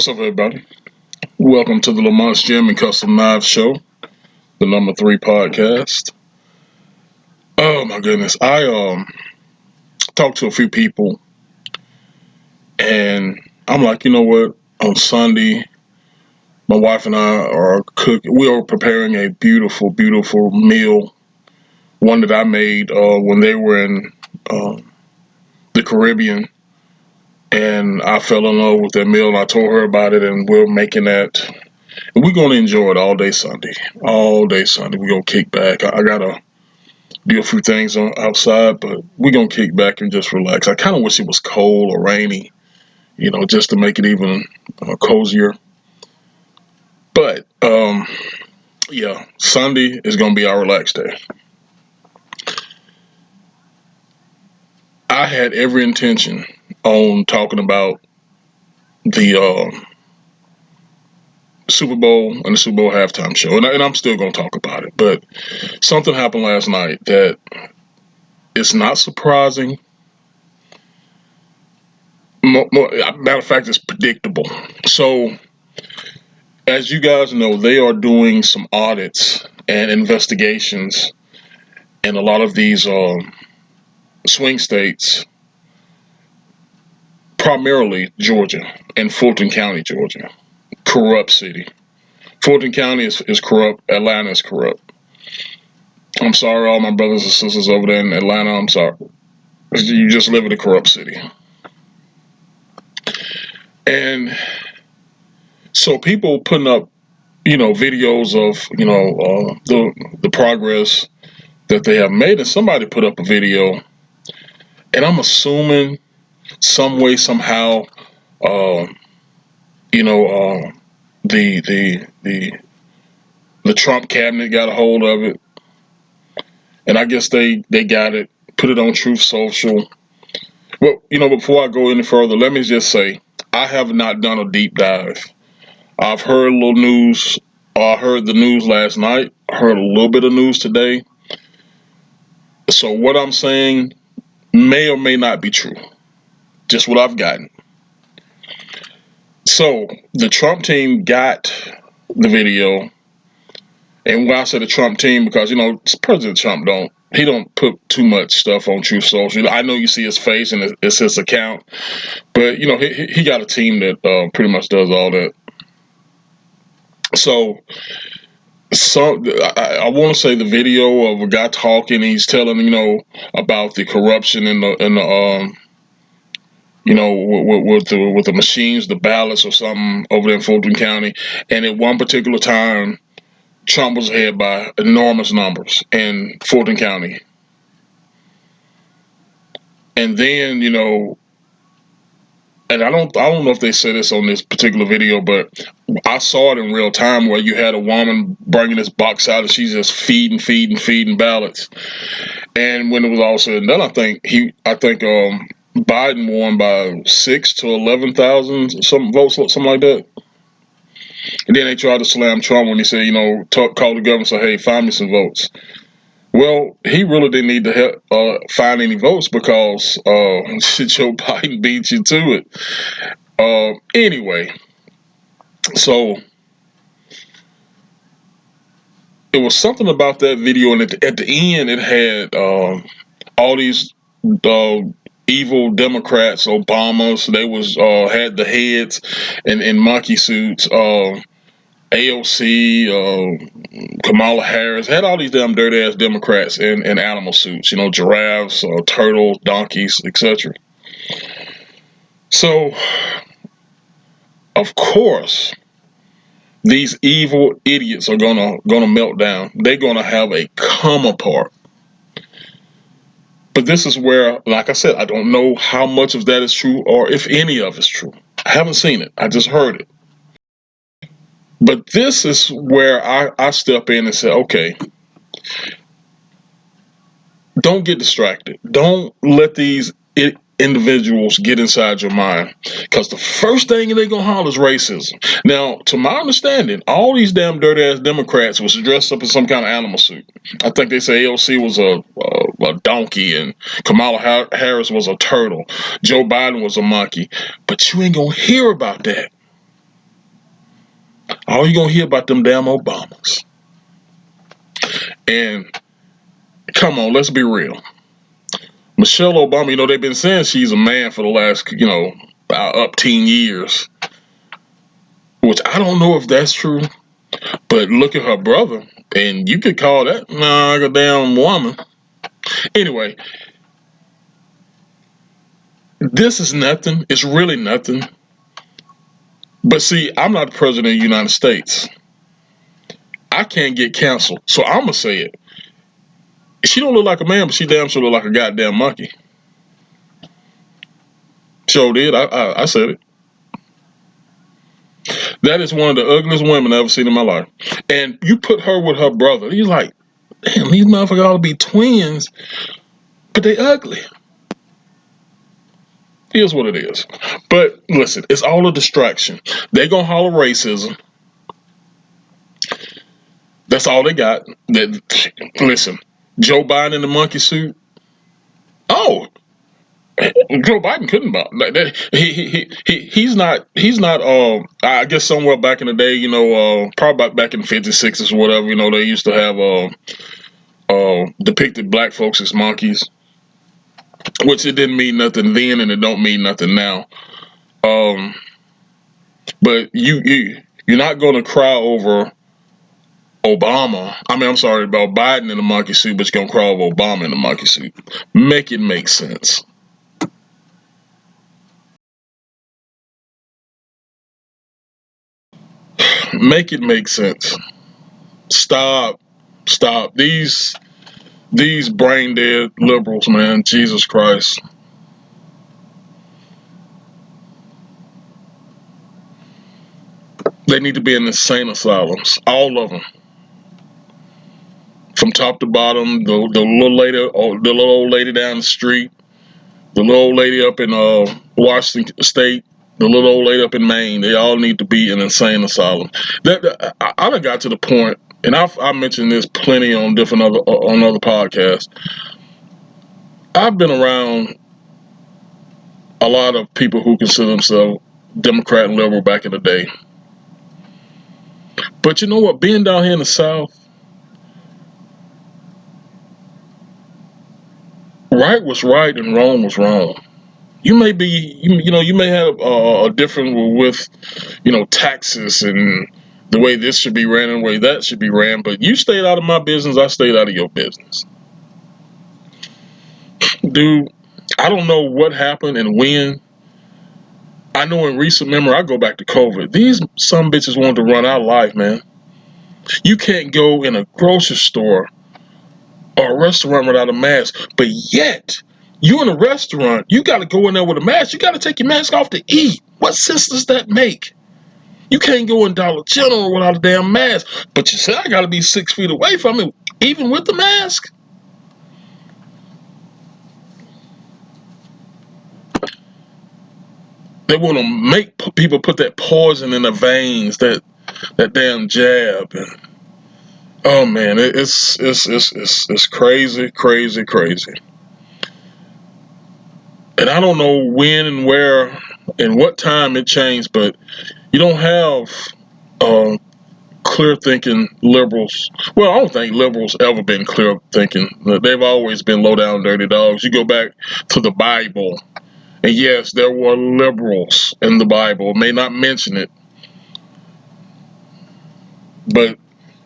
What's up, everybody? Welcome to the Lamonts G and Custom Knives Show, the number 3 podcast. Oh my goodness, I talked to a few people, and I'm like, you know what? On Sunday, my wife and I are cooking. We are preparing a beautiful, beautiful meal, one that I made when they were in the Caribbean, and I fell in love with that meal. And I told her about it, and we're making that. And we're gonna enjoy it all day Sunday. All day Sunday, we're gonna kick back. I gotta do a few things outside, but we're gonna kick back and just relax. I kind of wish it was cold or rainy, just to make it even cozier. But yeah, Sunday is gonna be our relaxed day. I had every intention on talking about the Super Bowl and the Super Bowl halftime show, and I'm still gonna talk about it. But something happened last night that it's not surprising. Matter of fact, it's predictable. So, as you guys know, they are doing some audits and investigations in a lot of these swing states, primarily Georgia and Fulton County, Georgia. Corrupt city. Fulton County is corrupt. Atlanta is corrupt. I'm sorry, all my brothers and sisters over there in Atlanta. I'm sorry. You just live in a corrupt city. And so people putting up, videos of, the progress that they have made. And somebody put up a video, and I'm assuming some way, somehow, uh, you know, uh, the Trump cabinet got a hold of it, and I guess they got it, put it on Truth Social. Well, before I go any further, let me just say I have not done a deep dive. I've heard a little news. I heard the news last night. I heard a little bit of news today. So what I'm saying may or may not be true. Just what I've gotten. So the Trump team got the video, and when I say the Trump team, because President Trump don't put too much stuff on Truth Social. I know you see his face and it's his account, but he got a team that pretty much does all that. So I want to say the video of a guy talking. He's telling about the corruption in the with the machines, the ballots or something over there in Fulton County. And at one particular time, Trump was ahead by enormous numbers in Fulton County. And then, and I don't know if they said this on this particular video, but I saw it in real time where you had a woman bringing this box out and she's just feeding ballots. And when it was all said and done, I think Biden won by 6 to 11,000 some votes, something like that. And then they tried to slam Trump when he said, call the government and say, hey, find me some votes. Well, he really didn't need to help find any votes because Joe Biden beat you to it. Anyway, so it was something about that video, and at the end, it had all these evil Democrats, Obamas. They was had the heads in monkey suits. AOC, Kamala Harris, had all these damn dirty ass Democrats in animal suits, giraffes, turtles, donkeys, etc. So, of course, these evil idiots are gonna melt down. They're gonna have a come apart. But this is where, like I said, I don't know how much of that is true or if any of it's true. I haven't seen it. I just heard it. But this is where I step in and say, okay, don't get distracted. Don't let these individuals get inside your mind. Because the first thing they're going to holler is racism. Now, to my understanding, all these damn dirty-ass Democrats was dressed up in some kind of animal suit. I think they say AOC was a donkey and Kamala Harris was a turtle. Joe Biden was a monkey. But you ain't going to hear about that. All you gonna hear about them damn Obamas. And come on, let's be real. Michelle Obama, they've been saying she's a man for the last, up teen years, which I don't know if that's true. But look at her brother, and you could call that like a damn woman. Anyway, this is nothing. It's really nothing. But see, I'm not the president of the United States. I can't get canceled, so I'm gonna say it. She don't look like a man, but she damn sure look like a goddamn monkey. Sure did. I said it. That is one of the ugliest women I've ever seen in my life. And you put her with her brother, you're like, damn, these motherfuckers ought to be twins, but they ugly. Here's what it is. But listen, it's all a distraction. They gonna holler racism. That's all they got. Listen, Joe Biden in the monkey suit. Oh, Joe Biden couldn't buy like that. He's not. I guess somewhere back in the day, probably back in the 50s, 60s or whatever. They used to have depicted black folks as monkeys, which it didn't mean nothing then, and it don't mean nothing now. But you're not going to cry over Obama. I'm sorry about Biden in the monkey suit, but you're gonna cry over Obama in the monkey suit. Make it make sense. Make it make sense. Stop. Stop. These brain dead liberals, man. Jesus Christ. They need to be in insane asylums. All of them. From top to bottom. The little lady, the little old lady down the street, the little old lady up in Washington State, the little old lady up in Maine. They all need to be in insane asylum. I done got to the point, and I mentioned this plenty on different other podcasts. I've been around a lot of people who consider themselves Democrat and liberal back in the day. But you know what? Being down here in the South, right was right and wrong was wrong. You may be, you may have a different with, taxes and the way this should be ran and the way that should be ran. But you stayed out of my business. I stayed out of your business. Dude, I don't know what happened and when. I know in recent memory, I go back to COVID. These some bitches wanted to run our life, man. You can't go in a grocery store or a restaurant without a mask, but yet you in a restaurant, you got to go in there with a mask. You got to take your mask off to eat. What sense does that make? You can't go in Dollar General without a damn mask, but you say I got to be 6 feet away from it, even with the mask. They want to make people put that poison in their veins, that damn jab. And, oh man, it's crazy, crazy, crazy. And I don't know when and where and what time it changed, but you don't have clear thinking liberals. Well, I don't think liberals ever been clear thinking. They've always been low down dirty dogs. You go back to the Bible, and yes, there were liberals in the Bible. May not mention it, but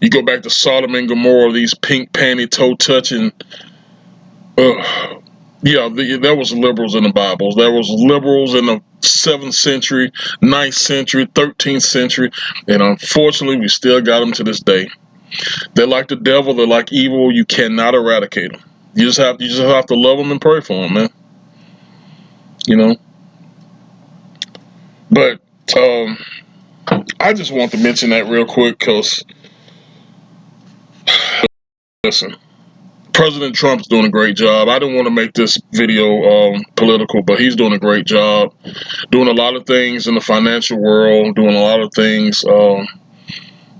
you go back to Sodom and Gomorrah, these pink panty toe touching. There was liberals in the Bible. There was liberals in the 7th century, 9th century, 13th century, and unfortunately, we still got them to this day. They're like the devil. They're like evil. You cannot eradicate them. You just have to love them and pray for them, man. You know. But I just want to mention that real quick because, listen, President Trump's doing a great job. I didn't want to make this video political, but he's doing a great job, doing a lot of things in the financial world, doing a lot of things on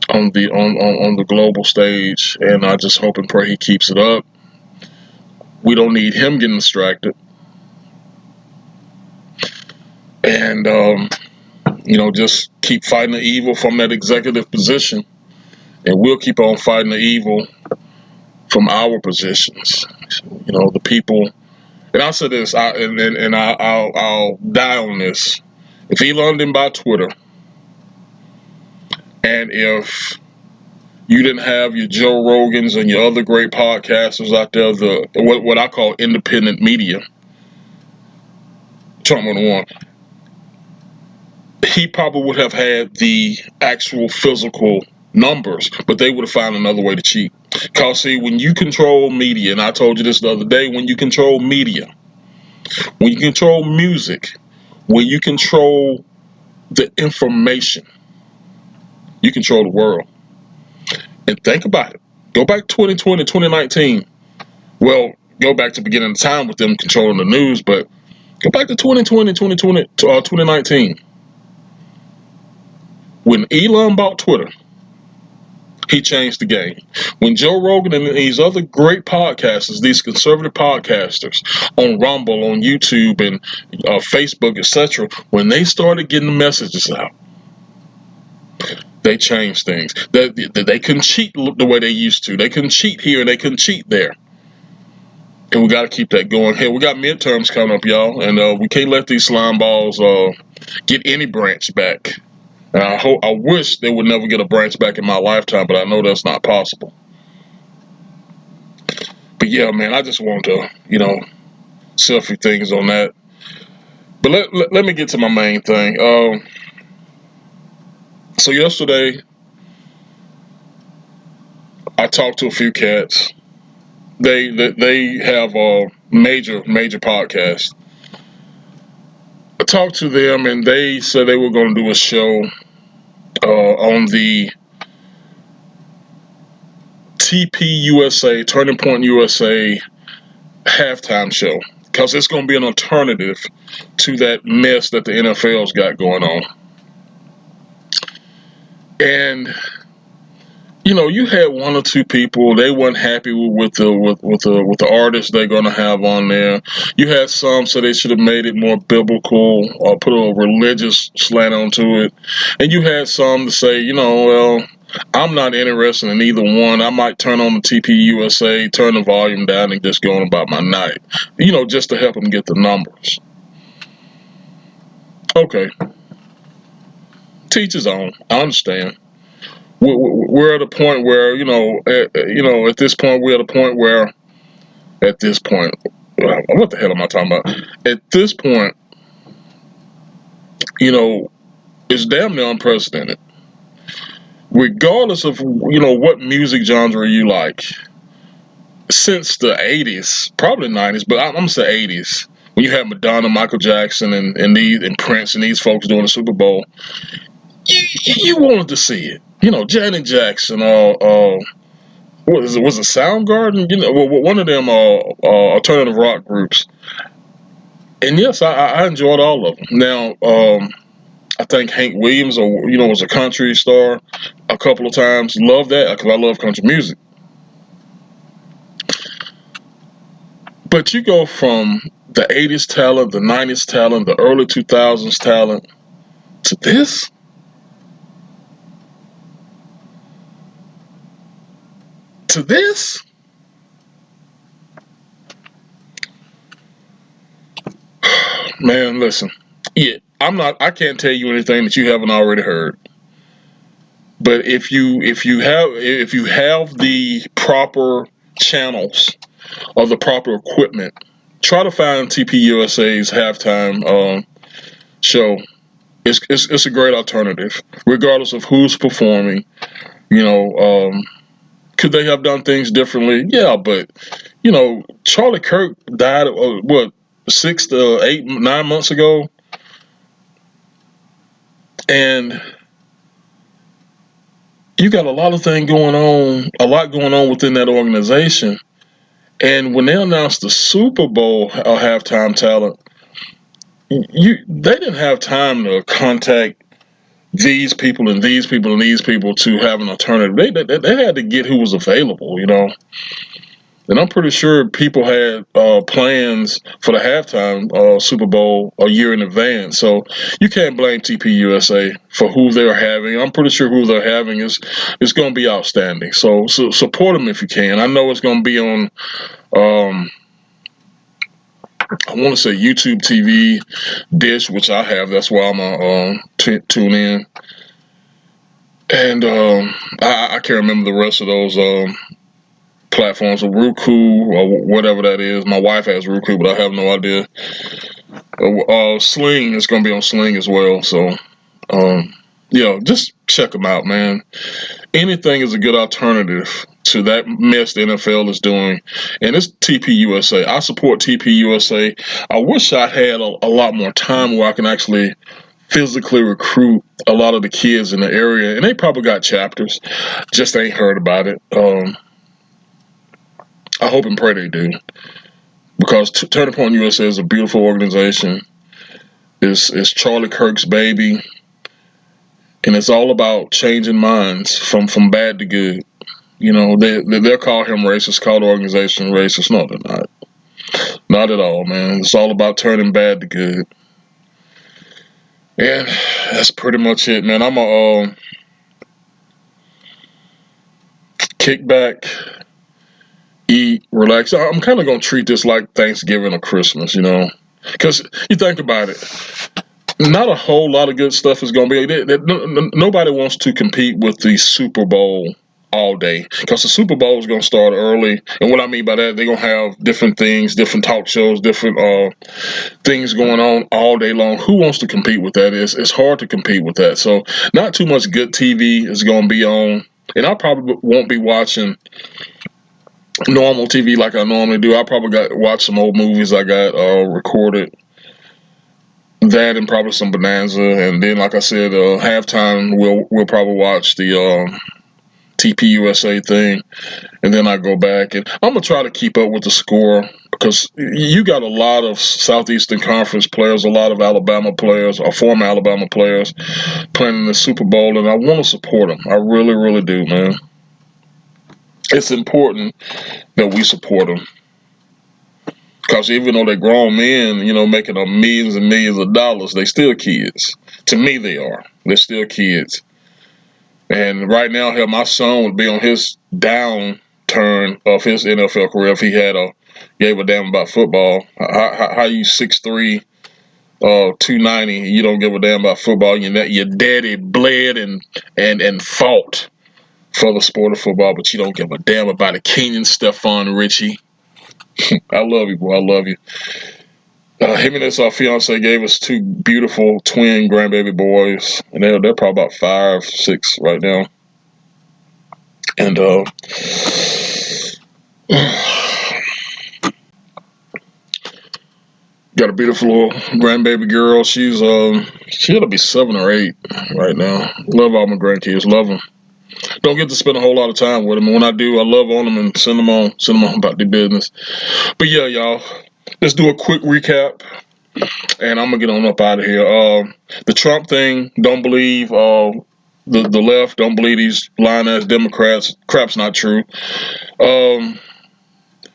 the global stage, and I just hope and pray he keeps it up. We don't need him getting distracted. And just keep fighting the evil from that executive position, and we'll keep on fighting the evil from our positions. The people. And I'll say this, I'll die on this. If Elon didn't buy Twitter, and if you didn't have your Joe Rogans and your other great podcasters out there, what I call independent media, Trump would have won. He probably would have had the actual physical numbers, but they would have found another way to cheat. Because, see, when you control media, and I told you this the other day, when you control media, when you control music, when you control the information, you control the world. And think about it. Go back 2020, 2019. Well, go back to the beginning of time with them controlling the news, but go back to 2020, 2019. When Elon bought Twitter, he changed the game. When Joe Rogan and these other great podcasters, these conservative podcasters on Rumble, on YouTube, and Facebook, etc., when they started getting the messages out, they changed things. They couldn't cheat the way they used to. They couldn't cheat here and they couldn't cheat there. And we got to keep that going. Hey, we got midterms coming up, y'all, and we can't let these slime balls get any branch back. And I wish they would never get a branch back in my lifetime, but I know that's not possible. But yeah, man, I just want to, say a few things on that. But let me get to my main thing. So yesterday, I talked to a few cats. They have a major podcast. I talked to them, and they said they were going to do a show on the TP Turning Point USA halftime show, because it's going to be an alternative to that mess that the NFL's got going on. And you had one or two people, they weren't happy with the artists they're going to have on there. You had some say they should have made it more biblical or put a religious slant onto it, and you had some to say, well, I'm not interested in either one. I might turn on the TP USA, turn the volume down, and just go on about my night, just to help them get the numbers. Okay, teach his own. I understand. We're at a point where, at this point, we're at a point where, what the hell am I talking about? At this point, it's damn near unprecedented. Regardless of, what music genre you like, since the 80s, probably 90s, but I'm going to say 80s, when you had Madonna, Michael Jackson, and Prince and these folks doing the Super Bowl, you wanted to see it. Janet Jackson, was it Soundgarden? One of them alternative rock groups. And yes, I enjoyed all of them. Now, I think Hank Williams, was a country star a couple of times. Love that, because I love country music. But you go from the 80s talent, the 90s talent, the early 2000s talent, to this? To this? Man, listen. Yeah, I can't tell you anything that you haven't already heard. But if you have the proper channels or the proper equipment, try to find TPUSA's halftime show. It's a great alternative, regardless of who's performing. Could they have done things differently? Yeah, but Charlie Kirk died 6 to 8, 9 months ago, and you got a lot going on within that organization. And when they announced the Super Bowl halftime talent, they didn't have time to contact these people and these people and these people to have an alternative. They had to get who was available. And I'm pretty sure people had plans for the halftime Super Bowl a year in advance. So you can't blame TPUSA for who they're having. I'm pretty sure who they're having is going to be outstanding. So support them if you can. I know it's going to be on. I want to say YouTube TV, Dish, which I have. That's why I'm gonna tune in. And I can't remember the rest of those platforms, or Roku or whatever that is. My wife has Roku, but I have no idea. Sling is going to be on Sling as well. So, just check them out, man. Anything is a good alternative to that mess the NFL is doing. And it's TPUSA. I support TPUSA. I wish I had a lot more time where I can actually physically recruit a lot of the kids in the area. And they probably got chapters. Just ain't heard about it. I hope and pray they do. Because Turning Point USA is a beautiful organization. It's Charlie Kirk's baby. And it's all about changing minds from bad to good. You know, they'll call him racist, call the organization racist. No, they're not. Not at all, man. It's all about turning bad to good. And that's pretty much it, man. I'm a kick back, eat, relax. I'm kind of going to treat this like Thanksgiving or Christmas, you know. Because you think about it, not a whole lot of good stuff is going to be. Nobody wants to compete with the Super Bowl all day, because the Super Bowl is going to start early. And what I mean by that, they're going to have different things, different talk shows, different things going on all day long. Who wants to compete with that? It's hard to compete with that. So not too much good TV is going to be on. And I probably won't be watching normal TV like I normally do. I probably watch some old movies I got recorded. That and probably some Bonanza, and then like I said, halftime we'll probably watch the TPUSA thing, and then I go back and I'm gonna try to keep up with the score, because you got a lot of Southeastern Conference players, a lot of Alabama players, or former Alabama players playing in the Super Bowl, and I want to support them. I really, really do, man. It's important that we support them. Because even though they're grown men, you know, making millions and millions of dollars, they still kids. To me, they are. They're still kids. And right now, hell, my son would be on his downturn of his NFL career if he gave a damn about football. How you 6'3", 290, you don't give a damn about football? Your daddy bled and fought for the sport of football, but you don't give a damn about a Kenyan Stephon Richie. I love you, boy. I love you. Him and his fiance gave us two beautiful twin grandbaby boys, and they're probably about 5, 6 right now. And got a beautiful little grandbaby girl. She'll be 7 or 8 right now. Love all my grandkids. Love them. Don't get to spend a whole lot of time with them. And when I do, I love on them and send them on about their business. But yeah, y'all, let's do a quick recap, and I'm gonna get on up out of here. The Trump thing, don't believe the left, don't believe these lying ass Democrats. Crap's not true.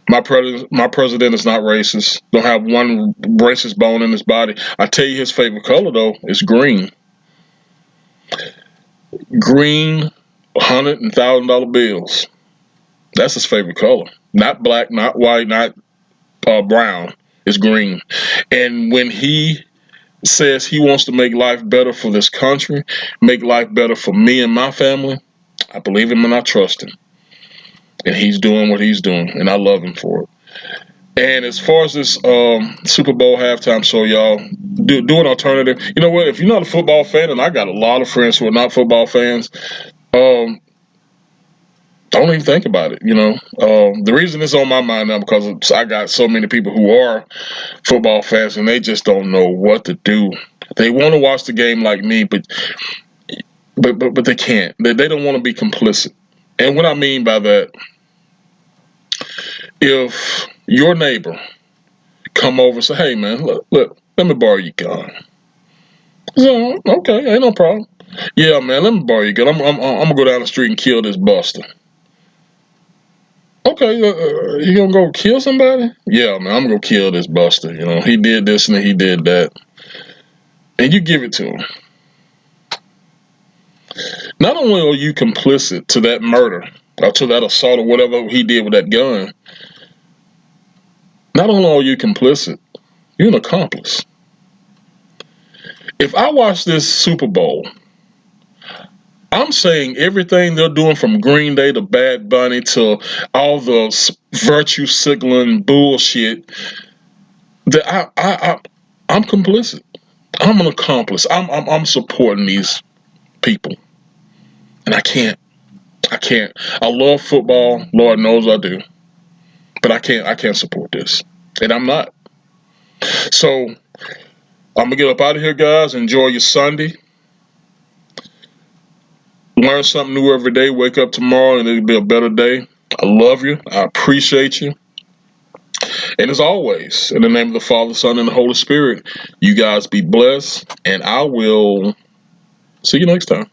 My president is not racist. Don't have one racist bone in his body. I tell you, his favorite color though is green. Green, $100 and $1,000 bills. That's his favorite color. Not black, not white, not brown. It's green. And when he says he wants to make life better for this country, make life better for me and my family, I believe him and I trust him. And he's doing what he's doing, and I love him for it. And as far as this Super Bowl halftime show, y'all, do an alternative. You know what? If you're not a football fan, and I got a lot of friends who are not football fans, don't even think about it. You know, the reason it's on my mind now because I got so many people who are football fans, and they just don't know what to do. They want to watch the game like me, but they can't. They don't want to be complicit. And what I mean by that, if your neighbor come over and say, "Hey man, look, let me borrow your gun." So, okay, ain't no problem. Yeah, man, let me borrow your gun. I'm gonna go down the street and kill this buster. Okay, you gonna go kill somebody? Yeah, man, I'm gonna go kill this buster. You know, he did this and he did that, and you give it to him. Not only are you complicit to that murder or to that assault or whatever he did with that gun, not only are you complicit, you're an accomplice. If I watch this Super Bowl, I'm saying everything they're doing from Green Day to Bad Bunny to all the virtue signaling bullshit that I'm complicit. I'm an accomplice. I'm supporting these people, and I can't. I can't. I love football. Lord knows I do, but I can't. I can't support this, and I'm not. So I'm gonna get up out of here, guys. Enjoy your Sunday. Learn something new every day. Wake up tomorrow, and it'll be a better day. I love you. I appreciate you. And as always, in the name of the Father, Son, and the Holy Spirit, you guys be blessed, and I will see you next time.